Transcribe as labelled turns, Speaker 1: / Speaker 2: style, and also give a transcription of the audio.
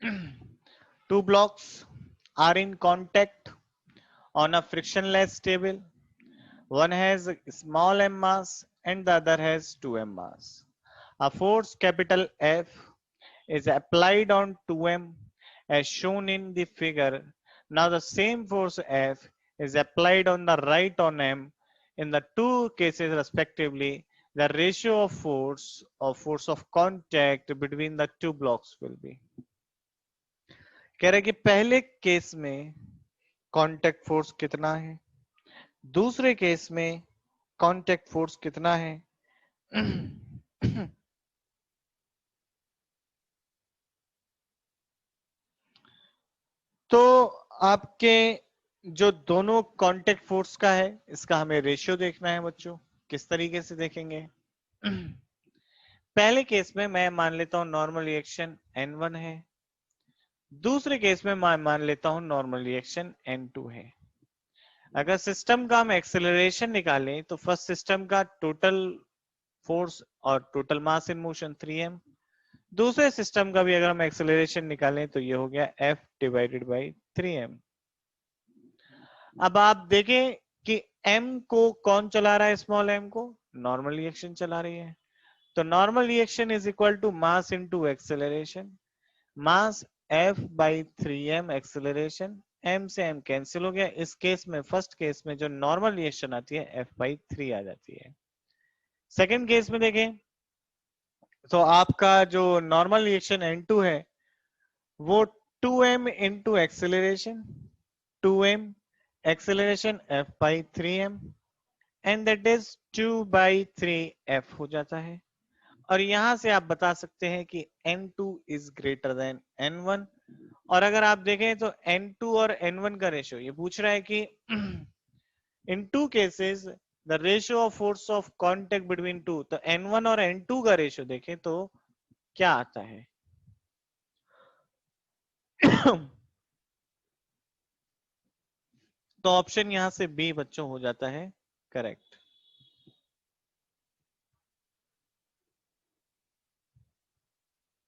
Speaker 1: Two blocks are in contact on a frictionless table. One has small m mass and the other has 2m mass. A force capital F is applied on 2m as shown in the figure. Now the same force F is applied on the right on m. In the two cases respectively, the ratio of force of contact between the two blocks will be. कह रहे कि पहले case में contact force कितना है, दूसरे case में contact force कितना है. तो आपके जो दोनों कांटेक्ट फोर्स का है इसका हमें रेशियो देखना है बच्चों. किस तरीके से देखेंगे? पहले केस में मैं मान लेता हूं नॉर्मल रिएक्शन N1 है, दूसरे केस में मैं मान लेता हूं नॉर्मल रिएक्शन N2 है. अगर सिस्टम का हम एक्सेलरेशन निकालें तो फर्स्ट सिस्टम का टोटल फोर्स और total mass in motion 3m, दूसरे सिस्टम का भी अगर हम एक्सेलरेशन निकालें तो ये हो गया F डिवाइडेड बाई 3m. अब आप देखें कि m को कौन चला रहा है, स्मॉल m को नॉर्मल रिएक्शन चला रही है. तो normal reaction is equal to mass into acceleration. Mass F by 3m acceleration, m से m कैंसिल हो गया. इस केस में फर्स्ट केस में जो नॉर्मल रिएक्शन आती है F बाई 3 आ जाती है. सेकेंड केस में देखें तो आपका जो नॉर्मल रिएक्शन N2 है वो 2m into acceleration, 2m acceleration F by 3m and that is 2 by 3f हो जाता है. और यहां से आप बता सकते हैं कि N2 is greater than N1. और अगर आप देखें तो N2 और N1 का रेशियो ये पूछ रहा है कि in two cases the ratio of force of contact between two. तो N1 और N2 का रेशियो देखें तो क्या आता है? तो ऑप्शन यहां से बी बच्चों हो जाता है करेक्ट.